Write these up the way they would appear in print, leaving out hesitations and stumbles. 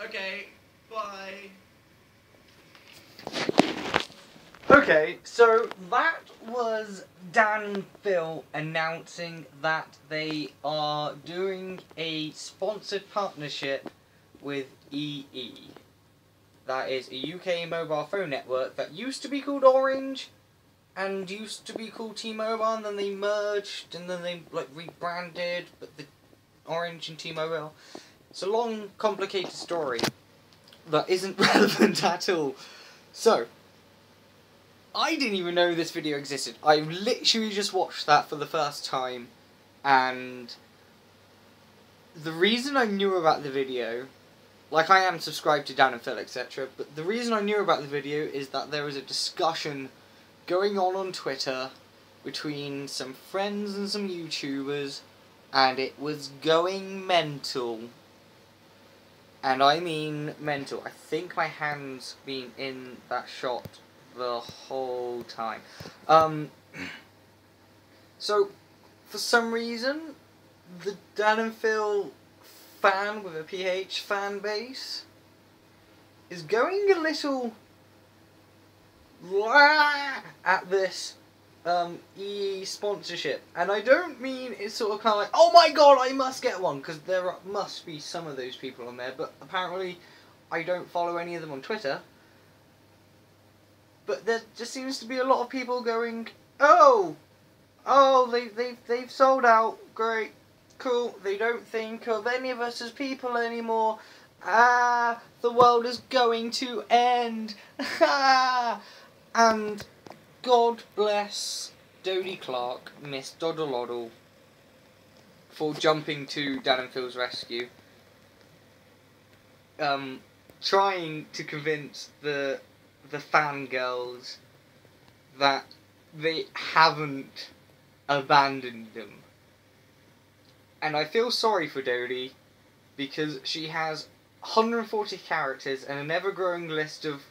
Okay, bye. Okay, so that was Dan and Phil announcing that they are doing a sponsored partnership with EE. That is a UK mobile phone network that used to be called Orange and used to be called T-Mobile, and then they merged and then they rebranded, but the Orange and T-Mobile. It's a long, complicated story that isn't relevant at all. So, I didn't even know this video existed. I literally just watched that for the first time, and the reason I knew about the video, like I am subscribed to Dan and Phil, etc., but the reason I knew about the video is that there was a discussion going on Twitter between some friends and some YouTubers, and it was going mental. And I mean mental. I think my hand's been in that shot the whole time. So, for some reason, the Dan and Phil fan with a PH fan base is going a little at this EE sponsorship, and I don't mean it's sort of kind of like, oh my god, I must get one, because must be some of those people on there, but apparently I don't follow any of them on Twitter. But there just seems to be a lot of people going, oh, they've sold out, great, cool, they don't think of any of us as people anymore, the world is going to end, and God bless Dodie Clark, Miss Doddle for jumping to Dan and Phil's rescue, trying to convince the fangirls that they haven't abandoned them. And I feel sorry for Dodie, because she has 140 characters and an ever-growing list of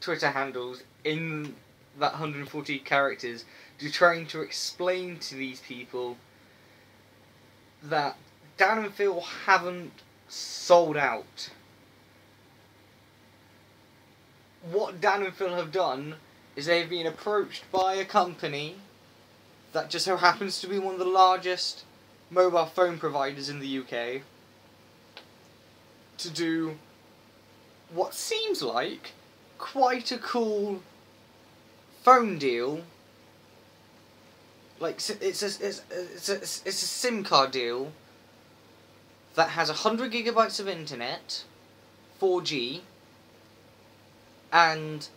Twitter handles in that 140 characters, trying to explain to these people that Dan and Phil haven't sold out. What Dan and Phil have done is they've been approached by a company that just so happens to be one of the largest mobile phone providers in the UK to do what seems like quite a cool phone deal. Like, it's a SIM card deal that has 100 gigabytes of internet, 4G, and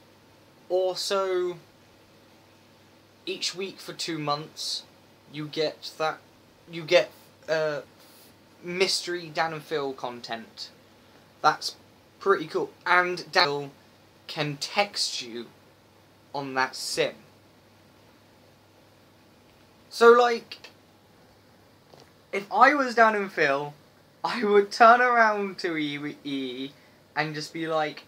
also each week for 2 months you get mystery Dan and Phil content. That's pretty cool. And Dan and Phil can text you on that SIM. So, like, if I was Dan and Phil, I would turn around to EE and just be like,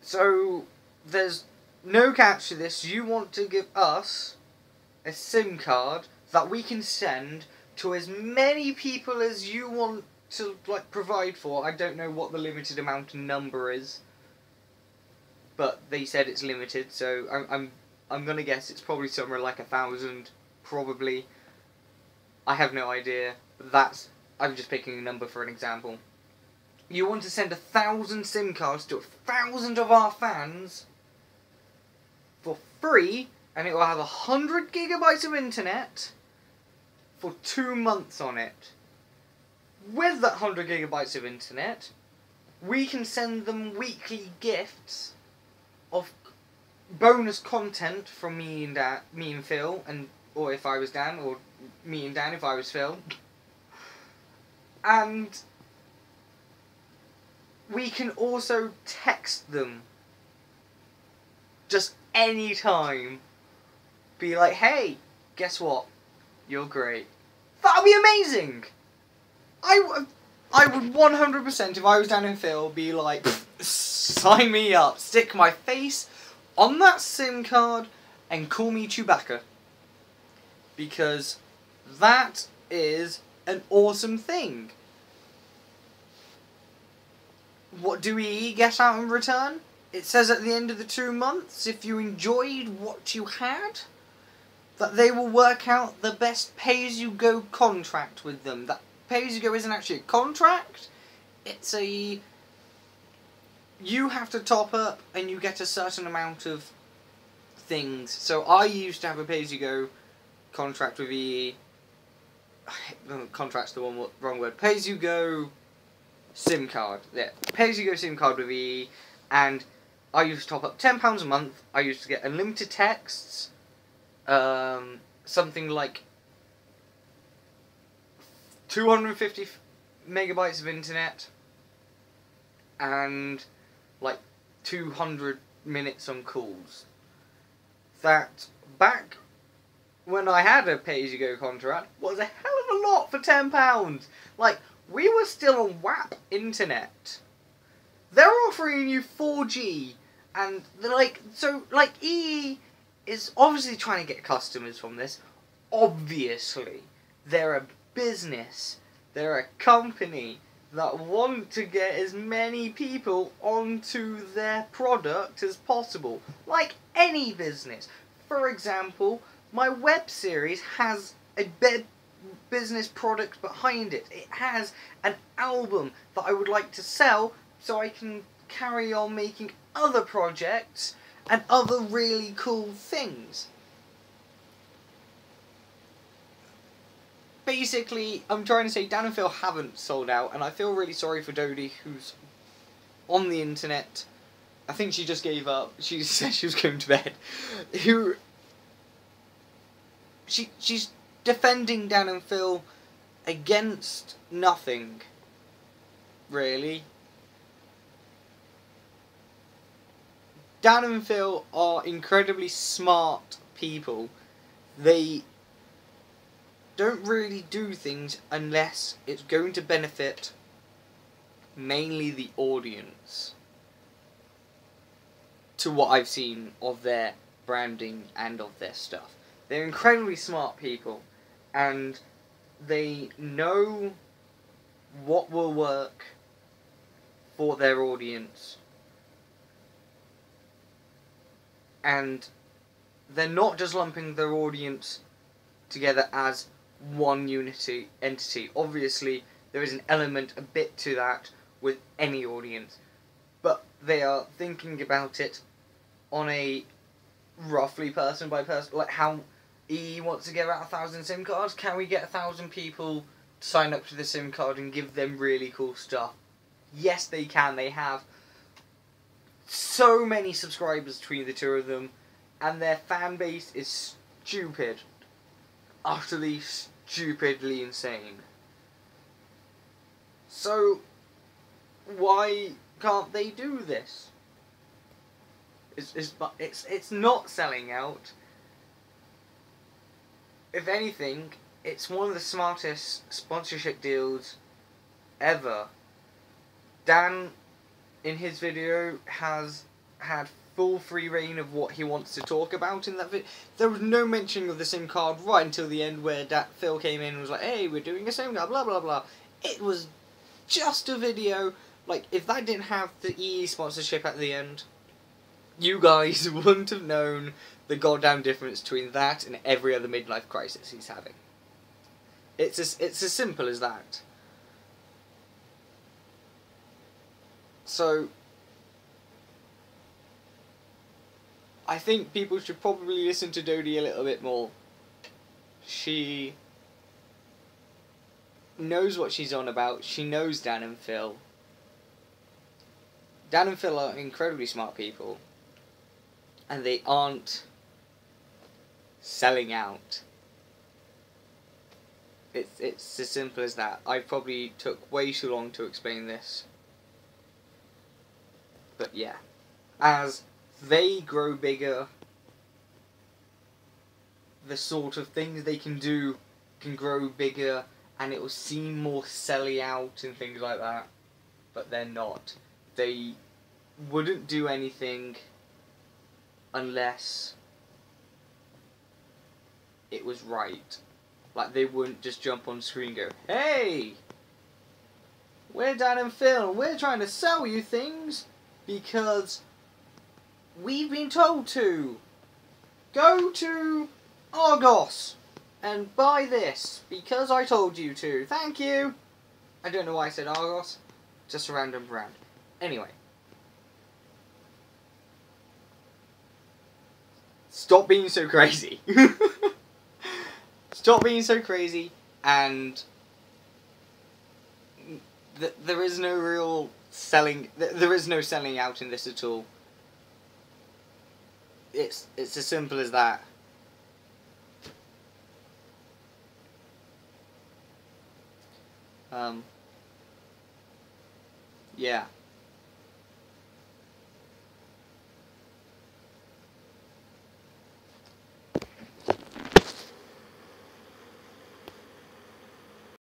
so, there's no catch to this. You want to give us a SIM card that we can send to as many people as you want to, like, provide for. I don't know what the limited amount and number is, but they said it's limited, so I'm gonna guess it's probably somewhere like 1,000, probably. I have no idea. I'm just picking a number for an example. You want to send 1,000 SIM cards to 1,000 of our fans for free, and it will have 100 gigabytes of internet for 2 months on it. With that 100 gigabytes of internet, we can send them weekly gifts of bonus content from me and Phil, or if I was Dan, or me and Dan if I was Phil. And we can also text them just any time. Be like, hey, guess what? You're great. That would be amazing! I would 100%, if I was Dan and Phil, be like, sign me up. Stick my face on that SIM card and call me Chewbacca. Because that is an awesome thing. what do we get out in return? It says at the end of the 2 months, if you enjoyed what you had, that they will work out the best pay-as-you-go contract with them. That pay-as-you-go isn't actually a contract, it's a... You have to top up and you get a certain amount of things. So I used to have a pay-as-you-go contract with EE. Contract's the wrong word. Pay-as-you-go SIM card. Yeah, pay-as-you-go SIM card with EE, and I used to top up £10 a month. I used to get unlimited texts, something like 250 megabytes of internet, and like 200 minutes on calls. That, back when I had a pay-as-you-go contract, was a hell of a lot for £10. Like, we were still on WAP internet. They're offering you 4G, and they're like, so, like, EE is obviously trying to get customers from this. Obviously. They're a business. They're a company that want to get as many people onto their product as possible. Like any business. For example, my web series has a business product behind it. It has an album that I would like to sell so I can carry on making other projects and other really cool things. Basically, I'm trying to say Dan and Phil haven't sold out, and I feel really sorry for Dodie, who's on the internet. I think she just gave up. She said she was going to bed. She's defending Dan and Phil against nothing, really. Dan and Phil are incredibly smart people. They don't really do things unless it's going to benefit mainly the audience, to what I've seen of their branding and of their stuff. They're incredibly smart people, and they know what will work for their audience, and they're not just lumping their audience together as one entity. Obviously, there is an element, a bit to that with any audience, but they are thinking about it on a roughly person by person, like how EE wants to give out 1,000 SIM cards. Can we get 1,000 people to sign up to the SIM card and give them really cool stuff? Yes, they can. They have so many subscribers between the two of them, and their fan base is stupid. Utterly stupidly insane. So, why can't they do this? It's not selling out. If anything, it's one of the smartest sponsorship deals ever. Dan, in his video, has had full free reign of what he wants to talk about in that video. There was no mention of the SIM card right until the end, where Phil came in and was like, hey, we're doing a SIM card, blah blah blah. It was just a video. Like, if that didn't have the EE sponsorship at the end, you guys wouldn't have known the goddamn difference between that and every other midlife crisis he's having. It's as simple as that. So, I think people should probably listen to Dodie a little bit more. She knows what she's on about. She knows Dan and Phil. Dan and Phil are incredibly smart people, and they aren't selling out. It's as simple as that. I probably took way too long to explain this. But yeah, as they grow bigger, the sort of things they can do can grow bigger, and it will seem more selly out and things like that. But they're not. They wouldn't do anything unless it was right. Like, they wouldn't just jump on screen and go, hey, We're Dan and Phil. We're trying to sell you things because we've been told to. Go to Argos and buy this because I told you to. Thank you. I don't know why I said Argos. Just a random brand. Anyway. Stop being so crazy. Stop being so crazy, and there is no real selling. There is no selling out in this at all. It's as simple as that. Yeah.